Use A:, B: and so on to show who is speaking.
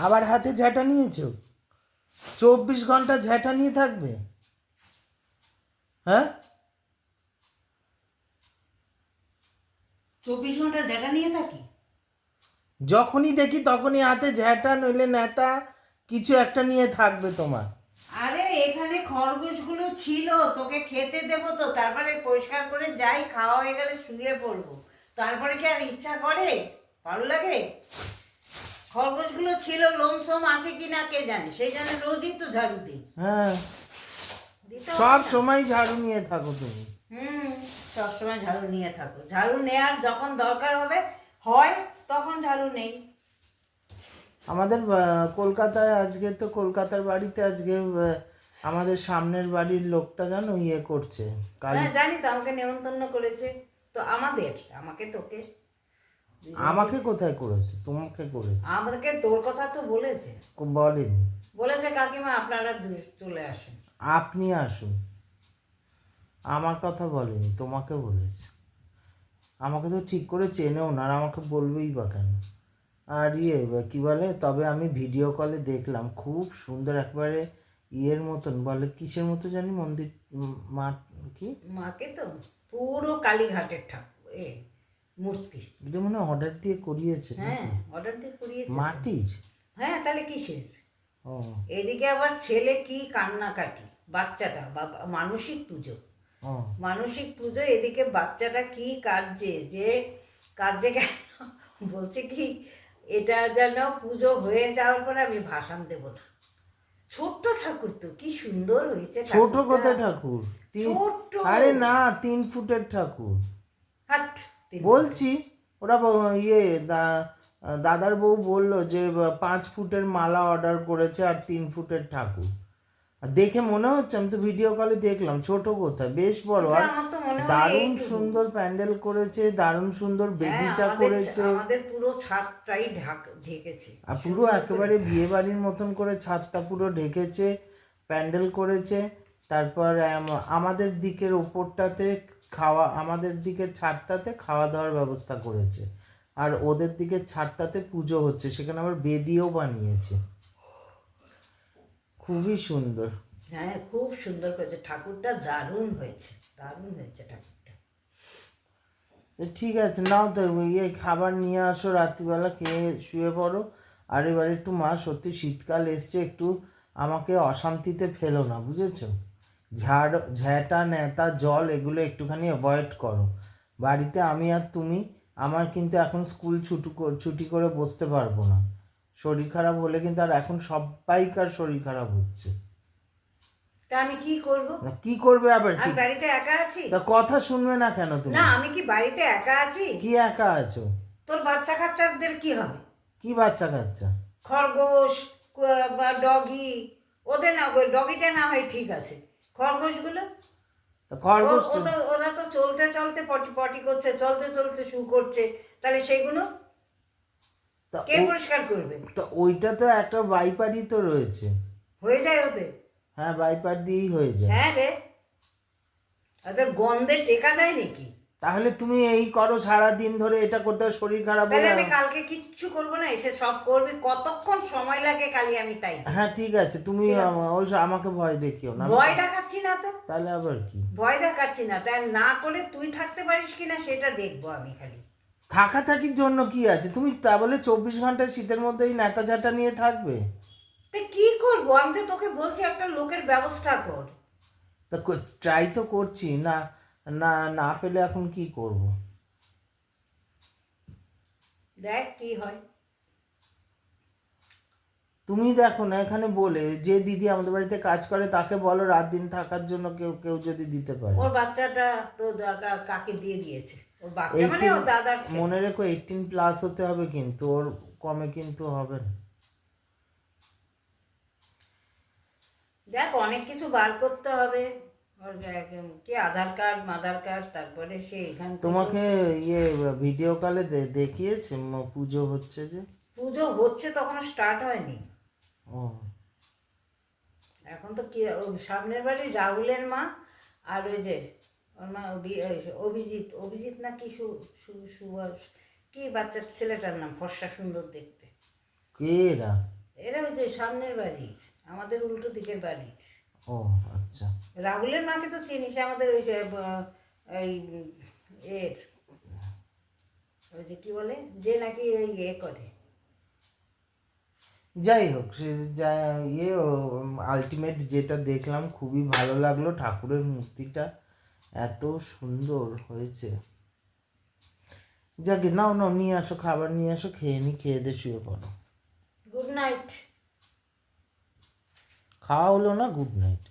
A: আবার হাতে ঝ্যাঁটা নিয়েছো? 24 ঘন্টা ঝ্যাঁটা নিয়ে থাকবে? হ্যাঁ,
B: 24 ঘন্টা যেটা নিয়ে থাকি।
A: যখনই দেখি তখনই হাতে ঝ্যাঁটা নইলে নেতা কিছু একটা নিয়ে থাকবে তোমার।
B: আরে এখানে খরগোশগুলো ছিল, তোকে খেতে দেবো তো, তারপরে পরিষ্কার করে যাই, খাওয়া হয়ে গেলে শুয়ে পড়বো। তারপরে কি আর ইচ্ছা করে? ভালো লাগে? খরগোশগুলো ছিল, লোমসোম আছে কি না কে জানে, সেই জন্য রোজই তো ঝাড়ু দিই।
A: হ্যাঁ,
B: দিতে হবে
A: সব
B: না?
A: সময় ঝাড়ু নিয়ে থাকো তুমি।
B: হুম, সবসময় ঝাড়ু নিয়ে থাকো। ঝাড়ু নেওয়ার যখন দরকার হয় তখন ঝাড়ু নেই।
A: আমাদের কলকাতায় আজকে তো কলকাতার বাড়িতে আজকে আমাদের সামনের বাড়ির লোকটা জানো ইয়ে করছে কালী।
B: হ্যাঁ জানি তো, আমাকে নেমন্তন্ন করেছে তো। আমাকে তোকে দুজনকে।
A: আমাকে কোথায় করেছে? তোমাকে করেছে।
B: আমাদেরকে তোর কথা তো বলেছে।
A: বলেনি।
B: বলেছে কাকিমা আপনারা চলে আসেন।
A: আপনি আসুন, আমার কথা বলেনি, তোমাকে বলেছে। আমাকে তো ঠিক করে চেনেও না, আর আমাকে বলবেই বা কেন? আর কি বলে, তবে আমি ভিডিও কলে দেখলাম খুব সুন্দর একবারে ইয়ের মতন, বলে কিসের মতো জানি মন্দির, মা কি
B: মাকে তো পুরো কালীঘাটের ঠাকুর মূর্তি।
A: এটা মনে হয় অর্ডার দিয়ে করিয়েছে
B: হ্যাঁ,
A: নাকি?
B: অর্ডার দিয়ে করিয়েছে তো।
A: মাটির?
B: হ্যাঁ, তাহলে কিসের?
A: ও,
B: এদিকে আবার ছেলে কি কান্নাকাটি, বাচ্চাটা মানসিক পুজো।
A: ও,
B: মানসিক পুজো, এদিকে বাচ্চাটা কি কাঁদছে কেন বলছে কি, এটা যেন পুজো হয়ে যাওয়ার পরে আমি ভাসান দেব না। ছোট্ট ঠাকুর তো, কি সুন্দর হয়েছে
A: ছোট
B: ঠাকুরটা।
A: কোথায় ঠাকুর?
B: ছোট্ট।
A: আরে না, 3 ফুটের ঠাকুর
B: হাট।
A: বলছি। ওরা দাদার বউ বললো যে 5 ফুটের মালা অর্ডার করেছে আর 3 ফুটের ঠাকুর। আর দেখে মনে হচ্ছে, আমি তো ভিডিও কলে দেখলাম, ছোট কোথায়, বেশ বড়।
B: এটা
A: আর
B: আমার তো মনে হয়
A: দারুণ
B: এইটুকু।
A: সুন্দর প্যান্ডেল করেছে, দারুণ সুন্দর
B: হ্যাঁ,
A: বেদিটা করেছে।
B: আমাদের পুরো ছাদটাই ঢেকেছে
A: আর পুরো
B: সুন্দর করে।
A: একেবারে বিয়ে বাড়ির মতন করে ছাদটা পুরো ঢেকেছে, প্যান্ডেল করেছে। তারপর আমাদের দিকের ওপরটাতে আমাদের দিকের ছাদটাতে খাওয়া দাওয়ার ব্যবস্থা করেছে। আর ওদের দিকের ছাদটাতে পুজো হচ্ছে, সেখানে আবার বেদিও বানিয়েছে। খুবই সুন্দর।
B: হ্যাঁ, খুব সুন্দর করেছে ঠাকুরটা, দারুণ হয়েছে, দারুণ হয়েছে ঠাকুরটা।
A: ঠিক আছে, নাও তো খাবার নিয়ে আসো, রাত্রিবেলা খেয়ে শুয়ে পড়ো। আর এবার একটু মা, সত্যি শীতকাল এসছে, একটু আমাকে অশান্তিতে ফেলো না, বুঝেছো? ঝ্যাঁটা ন্যাতা জল এগুলো একটুখানি অ্যাভয়েড করো। বাড়িতে আমি আর তুমি, আমার কিন্তু এখন স্কুল ছুটি করে বসতে পারবো না। শরীর খারাপ হলে কিন্তু, আর এখন সবাইকার শরীর খারাপ হচ্ছে।
B: তা আমি কি করব?
A: না, কি করবে আবার?
B: আমি
A: কি
B: বাড়িতে একা আছি?
A: তা কথা শুনবে না কেন তুমি?
B: না, আমি কি বাড়িতে একা আছি?
A: কি একা আছো?
B: তোর বাচ্চা কাচ্চাদের কি হবে?
A: কি বাচ্চা কাচ্চা?
B: খরগোশ বা ডগি, ওদের না, ডগিটা না হয় ঠিক আছে, খরগোশগুলো
A: তা খরগোশ
B: ওরা তো চলতে চলতে পটি পটি করছে, চলতে চলতে শু করছে, তাহলে সেগুলো
A: তা
B: কে পরিষ্কার করবে?
A: তা ওইটা তো একটা বাইপারই তো রয়েছে।
B: হয়ে যায় ওতে?
A: হ্যাঁ, বাইপার দিয়েই হয়ে যায়।
B: হ্যাঁ রে, ওদের গন্ধে টেকা যায় নাকি?
A: তাহলে তুমি এই করো, সারাদিন ধরে এটা করতে শরীর খারাপ
B: তাহলে
A: হলে।
B: আমি কালকে কিচ্ছু করবো না, এসে সব করবি, কতক্ষণ সময় লাগে কালি আমি তাই দেখি।
A: হ্যাঁ ঠিক আছে, তুমি
B: ঠিক আছে।
A: আমাকে ভয় দেখিও না,
B: ভয় দেখাচ্ছি না তো।
A: তাহলে আবার কি?
B: ভয় দেখাচ্ছি না, তাই না করে তুই থাকতে পারিস কিনা সেটা দেখবো আমি খালি।
A: থাকাথাকির জন্য কি আছে? তুমি তা বলে 24 ঘন্টায় শীতের মধ্যে এই নেতা ঝাঁটা নিয়ে থাকবে?
B: তা কি করবো? আমি তো তোকে বলছি একটা লোকের ব্যবস্থা কর।
A: তা ট্রাই তো করছি না। না, না পেলে এখন কি করব?
B: দেখ কি হয়।
A: তুমি দেখো না, এখানে বলে যে দিদি আমাদের বাড়িতে কাজ করে তাকে বলো রাত দিন থাকার জন্য কেউ কেউ যদি দিতে পারে।
B: ওর বাচ্চাটা তো কাকে দিয়ে দিয়েছে? ওর বাচ্চা মানে
A: 18,
B: ওর দাদার ছেলে।
A: মনে রেখো 18+ হতে হবে, কিন্তু ওর কমে কিন্তু হবে না।
B: দেখ, অনেক কিছু বার করতে হবে। ওর কি আধার কার্ড মাদার কার্ড, তারপরে সে এখান থেকে।
A: তোমাকে ভিডিও কলে দেখিয়েছে পুজো হচ্ছে যে?
B: পুজো হচ্ছে তখনও স্টার্ট হয়নি।
A: ও,
B: এখন তো কি, সামনের বাড়ির রাহুলের মা, আর ওই যে ওর মা অভিজিৎ, অভিজিৎ না কি সুভাষ, কি বাচ্চার ছেলেটার নাম, ফর্সা সুন্দর দেখতে।
A: কে এরা?
B: যে সামনের বাড়ির, আমাদের উল্টো দিকের বাড়ির।
A: ও আচ্ছা।
B: রাহুলের মাকে তো চিনিস, আমাদের ওই এই এর ওই যে কি বলে, যে নাকি ওই ইয়ে করে।
A: যাই হোক, সে যা আলটিমেট যেটা দেখলাম খুবই ভালো লাগলো, ঠাকুরের মূর্তিটা এত সুন্দর হয়েছে। যাকে নাও নাও, নিয়ে আসো, খাবার নিয়ে আসো, খেয়ে নি, খেয়ে দিয়ে শুয়ে পড়ো।
B: Good night.
A: খাওয়া হলো না, গুড নাইট।